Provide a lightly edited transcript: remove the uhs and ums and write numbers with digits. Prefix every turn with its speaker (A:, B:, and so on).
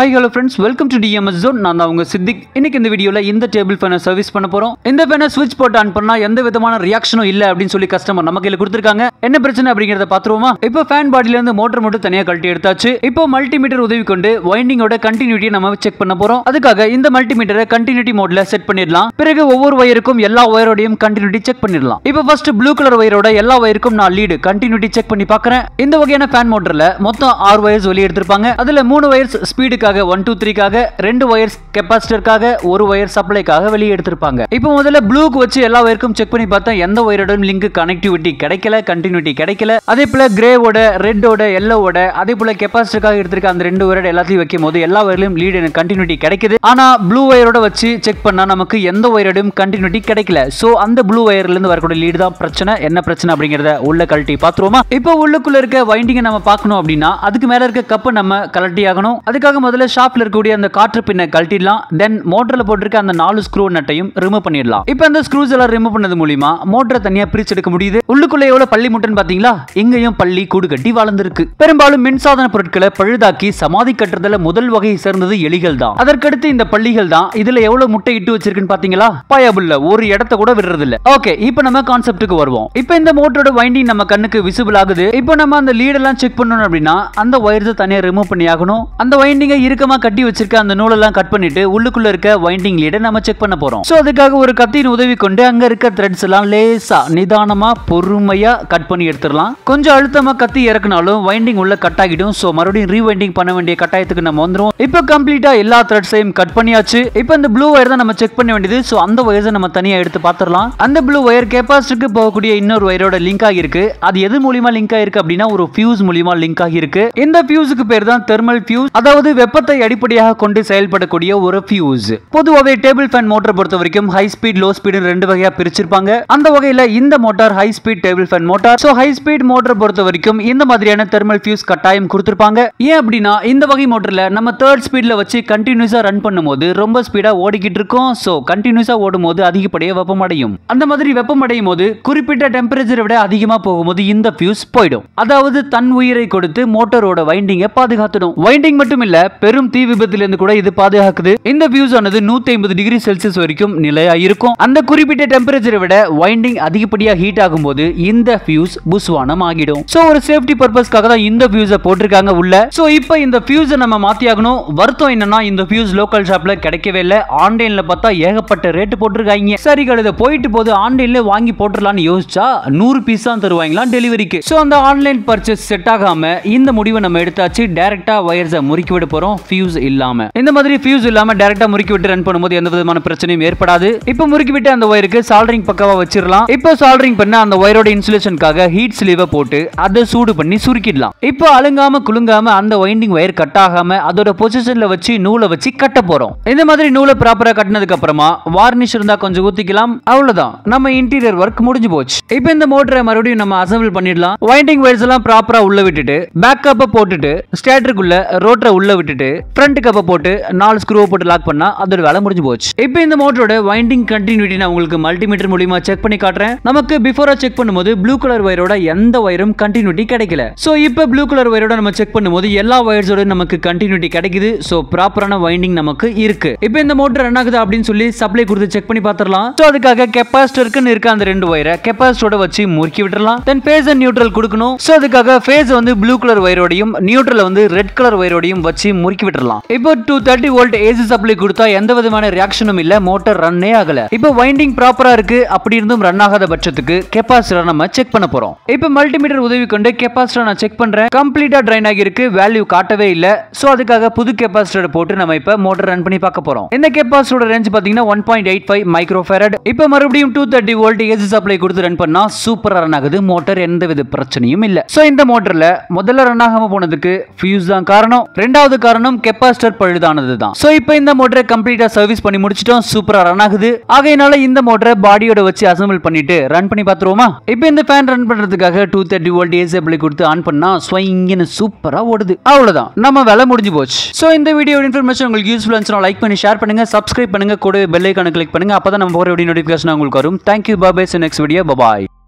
A: Hi hello friends, welcome to DMS Zone. நான் தான் உங்க சித்திக். இன்னைக்கு இந்த வீடியோல இந்த டேபிள் ஃபேனை சர்வீஸ் பண்ண போறோம். இந்த ஃபேனை ஸ்விட்ச் போட்டு ஆன் பண்ணா எந்த விதமான ரியாக்ஷனும் இல்ல அப்படினு சொல்லி கஸ்டமர் நம்ம கையில கொடுத்திருக்காங்க. என்ன பிரச்சனை அப்படிங்கறத பாத்துருவோமா? இப்போ ஃபேன் பாடியில இருந்து மோட்டார் மட்டும் தனியா கழட்டி எடுத்தாச்சு. இப்போ மல்டிமீட்டர் உதவி கொண்டு வைண்டிங்கோட கண்டினியூட்டியை நம்ம செக் பண்ண போறோம். அதுக்காக இந்த மல்டிமீட்டரை கண்டினியூட்டி மோட்ல செட் பண்ணிடலாம். பிறகு ஒவ்வொரு வயருக்கும் எல்லா வயரோடையும் கண்டினியூட்டி செக் பண்ணிடலாம். இப்போ ஃபர்ஸ்ட் ப்ளூ கலர் வயரோட எல்லா வயருக்கும் நான் லீட் கண்டினியூட்டி செக் பண்ணி பார்க்கறேன். இந்த வகையான ஃபேன் மோட்டர்ல மொத்தம் 6 வயர்ஸ் வெளிய எடுத்திருப்பாங்க. அதுல 3 வயர்ஸ் ஸ்பீடுக்காக 1 2 3 காக 2 வயர்ஸ் கெபாசிட்டருக்காக 1 வயர் சப்ளைக்காக வெளியே எடுத்திருப்பாங்க. இப்போ முதல்ல ப்ளூக்கு வச்சு எல்லா வயருக்கும் செக் பண்ணி பார்த்தா எந்த வயரோட லிங்க் கனெக்டிவிட்டி கிடைக்கல, கண்டினியூட்டி கிடைக்கல. அதே போல கிரேவோட, ரெட்டோட, எல்லோவோட, அதே போல கெபாசிட்டருக்காக எடுத்திருக்க அந்த 2 வயரோட எல்லாத்தையும் வைக்கும் போது எல்லா வயர்லயும் லீட் கண்டினியூட்டி கிடைக்குது. ஆனா ப்ளூ வயரோட வச்சு செக் பண்ணா நமக்கு எந்த வயரோடையும் கண்டினியூட்டி கிடைக்கல. சோ அந்த ப்ளூ வயர்ல இருந்து வரக்கூடிய லீட் தான் பிரச்சனை. என்ன பிரச்சனை அப்படிங்கறத உள்ள கழட்டி பாத்துருவோமா? இப்போ உள்ளுக்குள்ள இருக்க வைண்டிங்கை நம்ம பார்க்கணும் அப்படின்னா அதுக்கு மேல இருக்க கப்பை நம்ம கழட்டி ஆகணும். அதுக்காக முதல்ல ஷாப்ல இருக்கக்கூடிய அந்த காற்று பின்னை கழட்டிடலாம். தென் மோட்டர்ல போட்டிருக்க அந்த 4 ஸ்க்ரூ நட்டையும் ரிமூவ் பண்ணிடலாம். இப்போ அந்த ஸ்க்ரூஸ் எல்லாம் ரிமூவ் பண்ணது மூலமா மோட்டரை தனியா பிரிச்சு எடுக்க முடியுது. உள்ளுக்குள்ள எவ்வளவு பள்ளி முட்டைன்னு பாத்தீங்களா? இங்கேயும் பள்ளி கூடு கட்டி வளர்ந்துருக்கு. பெரும்பாலும் மின்சாதன பொருட்களை பழுதாக்கி சமாதி கட்டுறதுல முதல் வகை சேர்ந்தது எலிகள் தான். அதற்கடுத்து இந்த பள்ளிகள் தான். இதுல எவ்வளவு முட்டை இட்டு வச்சிருக்குன்னு பாத்தீங்களா? பயபுல்ல ஒரு இடத்த கூட விடுறது இல்ல. ஓகே, இப்போ நம்ம கான்செப்ட்டுக்கு வருவோம். இப்போ இந்த மோட்டரோட வைண்டிங் நம்ம கண்ணுக்கு விசிபிள் ஆகுது. இப்போ நம்ம அந்த லீட் எல்லாம் செக் பண்ணணும் அப்படின்னா அந்த வயர்ஸ் தனியா ரிமூவ் பண்ணி ஆகணும். அந்த வைண்டிங்கை இறுக்கமா கட்டி வச்சிருக்க அந்த நூலெல்லாம் கட் பண்ணிட்டு உள்ளுக்குள்ள இருக்க வைண்டிங் லீடை நம்ம செக் பண்ண போறோம். சோ அதுக்காக ஒரு கத்தியின் உதவி கொண்டு அங்க இருக்க த்ரெட்ஸ் எல்லாம் லேசா நிதானமா பொறுமையா கட் பண்ணி எடுத்துடலாம். கொஞ்சம் அழுத்தமா கத்தி இறக்குனாலும் வைண்டிங் உள்ள கட் ஆகிடும். சோ மறுபடியும் ரீவைண்டிங் பண்ண வேண்டிய கட்டாயத்துக்கு நம்ம வந்துரும். இப்போ கம்ப்ளீட்டா எல்லா த்ரெட்ஸையும் கட் பண்ணியாச்சு. இப்போ இந்த ப்ளூ வயர் தான் நம்ம செக் பண்ண வேண்டியது. சோ அந்த வயர்ஸை நம்ம தனியா எடுத்து பாத்துறலாம். அந்த ப்ளூ வயர் கெபாசிட்டருக்கு போகக்கூடிய இன்னொரு வயரோட லிங்க் ஆகிருக்கு. அது எது மூலமா லிங்க் ஆகிருக்கு அப்படின்னா ஒரு ஃபியூஸ் மூலமா லிங்க் ஆகிருக்கு. இந்த ஃபியூஸுக்கு பேர் தான் தெர்மல் ஃபியூஸ், அதாவது வெப்பத்தை அடிப்படையாக கொண்டு செயல்படக்கூடிய ஒரு ஃபியூஸ். பொதுவாகவே டேபிள் ஃபேன் மோட்டார் பொறுத்த வரைக்கும் ஹை ஸ்பீட், லோ ஸ்பீட் 2 வகையா பிரிச்சிருப்பாங்க. அந்த வகையில இந்த motor high speed table fan motor. So high speed motor பொறுத்த வரைக்கும் இந்த மாதிரியான தெர்மல் ஃபியூஸ் கட்டாயம் கொடுத்திருப்பாங்க. ஏன் அப்படின்னா இந்த வகை மோட்டர்ல நம்ம 3rd ஸ்பீட்ல வச்சு கண்டினியூஸா ரன் பண்ணும்போது ரொம்ப ஸ்பீடா ஓடிக்கிட்டு இருக்கும். சோ கண்டினியூஸா ஓடும்போது அதிகப்படியா வெப்பமடையும். அந்த மாதிரி வெப்பமடையும் போது குறிப்பிட்ட டெம்பரேச்சரை விட அதிகமா போகும்போது இந்த ஃபியூஸ் போய்டும். அதாவது தன் உயிரை கொடுத்து மோட்டரோட வைண்டிங்கை பாதுகாத்துடும். வைண்டிங் மட்டும் இல்ல, பெரும் தீ விபத்திலிருந்து கூட இது பாதுகாக்குது. இந்த ஃபியூஸ் ஆனது 150 டிகிரி செல்சியஸ் வரைக்கும் நிலையா இருக்கும். அந்த குறிப்பிட்ட டெம்பரேச்சரை விட வைண்டிங் அதிகப்படியா ஹீட் ஆகும்போது இந்த ஃபியூஸ் புஸ்வானம் ஆகிடும். சோ ஒரு சேஃப்டி பர்பஸ்க்காக தான் இந்த ஃபியூஸை போட்டிருக்காங்க உள்ள. சோ இப்போ இந்த ஃபியூஸை நம்ம மாத்தி ஆகணும். வருத்தம் என்னன்னா இந்த ஃபியூஸ் லோக்கல் ஷாப்ல கிடைக்கவே இல்ல. ஆன்லைன்ல பார்த்தா ஏகப்பட்ட ரேட் போட்டிருக்காங்க. சரி கழுத போயிட்டு போது ஆன்லைன்ல வாங்கி போட்டுறலாம்னு யோசிச்சா 100 பீஸ் தான் தருவாங்களா டெலிவரிக்கு. சோ அந்த ஆன்லைன் பர்ச்சேஸ் செட் ஆகாம இந்த முடிவை நம்ம எடுத்தாச்சு. டைரக்டா வயர்ஸை முறுக்கி விட போறோம் ஃபியூஸ் இல்லாம. இந்த மாதிரி ஃபியூஸ் இல்லாம டைரக்டா முறுக்கி விட்டு ரன் பண்ணும்போது எந்த விதமான பிரச்சனையும் ஏற்படாது. இப்போ முறுக்கி விட்டு அந்த வயருக்கு சால்டரிங் பக்கவா வச்சிரலாம். இப்போ சால்டரிங் பண்ண அந்த வயரோட இன்சுலேஷனுக்காக ஹீட் ஸ்லீவை போட்டு அதை சூடு பண்ணி சுருக்கிடலாம். இப்போ அழுங்காம குலுங்காம அந்த வைண்டிங் வயர் கட் ஆகாம அதோட பொசிஷன்ல வச்சு நூலை வச்சு கட்ட போறோம். இந்த மாதிரி நூலை ப்ராப்பரா கட்டினதுக்கு அப்புறமா வார்னிஷ் இருந்தா கொஞ்சம் ஊத்திக்கலாம். அவ்வளவுதான், நம்ம இன்டீரியர் ஒர்க் முடிஞ்சு போச்சு. இப்போ இந்த மோட்டரை மறுபடியும் நம்ம அசெம்பிள் பண்ணிடலாம். வைண்டிங் வயர்ஸ் எல்லாம் ப்ராப்பரா உள்ள விட்டுட்டு பேக் கப்பை போட்டுட்டு ஸ்டேட்டருக்குள்ள ரோட்டரை உள்ள விட்டுட்டு ஃப்ரண்ட் கப்பை போட்டு 4 ஸ்க்ரூ போட்டு லாக் பண்ணா அதோட வேலை முடிஞ்சு போச்சு. இப்போ இந்த மோட்டரோட வைண்டிங் கண்டினியூட்டி நான் உங்களுக்கு மல்டிமீட்டர் மூலமா செக் பண்ணி காட்டுறேன். நமக்கு பிஃபோரா செக் பண்ணும்போது ப்ளூ கலர் வயரோட எந்த வயரும் கண்டினியூட்டி கிடைக்கல. சோ இப்போ ப்ளூ கலர் வயரோட நம்ம செக் பண்ணும்போது எல்லா வயர்ஸோட நமக்கு கண்டினியூட்டி கிடைக்குது. சோ ப்ராப்பரான வைண்டிங் நமக்கு இருக்கு. இப்போ இந்த மோட்டர் ரன் ஆகுது அப்படின்னு சொல்லி சப்ளை கொடுத்து செக் பண்ணி பார்த்துடலாம். சோ அதுக்காக கெபாசிட்டருக்கு இருக்க அந்த 2 வயரை கெபாசிட்டரோட வச்சு முறுக்கி விட்டுறலாம். தென் ஃபேஸ் அண்ட் நியூட்ரல் கொடுக்கணும். சோ அதுக்காக ஃபேஸ் வந்து ப்ளூ கலர் வயரோடையும் நியூட்ரல் வந்து ரெட் கலர் வயரோடையும் வச்சு முறுக்கி விட்டுறலாம். இப்போ 230 வோல்ட் ஏசி சப்ளை கொடுத்தா எந்த விதமான ரியாக்ஷனும் இல்ல, மோட்டார் ரன்னே ஆகல. இப்போ வைண்டிங் ப்ராப்பரா இருக்கு. அப்படி இருந்தும் ரன் ஆகாத பட்சத்துக்கு கெபாசிட்டரை நம்ம செக் பண்ண போறோம். இப்போ மல்டிமீட்டர் உதவி கொண்டு கெபாசிட்டரை நான் செக் பண்றேன். கம்ப்ளீட்டா ட்ரைன் ஆகி இருக்கு, வேல்யூ காட்டவே இல்ல. சோ அதுக்காக புது கெபாசிட்டரை போட்டு நம்ம இப்ப மோட்டார் ரன் பண்ணி பார்க்க போறோம். இந்த கெபாசிட்டரோட ரேஞ்ச் பாத்தீங்கன்னா 1.85 மைக்ரோஃபாரட். இப்போ மறுபடியும் 230 வோல்ட் ஏசி சப்ளை கொடுத்து ரன் பண்ணா சூப்பரா ரன் ஆகுது. மோட்டார் எந்த வித பிரச்சனையும் இல்ல. சோ இந்த மோட்டர்ல முதல்ல ரன் ஆகாம போனதுக்கு ஃபியூஸ் தான் காரணம். இரண்டாவது காரணம் கெபாசிட்டர் பழுதானது தான். சோ இப்போ இந்த மோட்டரை கம்ப்ளீட்டா சர்வீஸ் பண்ணி முடிச்சிட்டோம். சூப்பரா ரன் ஆகுது. ஆகையினால இந்த மோட்டரை பாடியோட வச்சு அசெம்பிள் பண்ணிட்டு ரன் பண்ணி பாத்துருவோமா? இப்போ இந்த ஃபேன் ரன் பண்றதுக்காக 230 வோல்ட் ஏசி சப்ளை கொடுத்து ஆன் பண்ணா ஸ்வைங்னு சூப்பரா ஓடுது. அவ்வளவுதான், நம்ம வேலை முடிஞ்சு போச்சு. சோ இந்த வீடியோ இன்ஃபர்மேஷன் உங்களுக்கு யூஸ்ஃபுல்லா இருந்துச்சுனா லைக் பண்ணி ஷேர் பண்ணுங்க, சப்ஸ்கிரைப் பண்ணுங்க, கூட பெல் ஐகானை கிளிக் பண்ணுங்க. அப்பதான் நம்ம போற வீடியோ நோட்டிஃபிகேஷன் உங்களுக்கு வரும். Thank you, bye bye, see you next video, bye bye.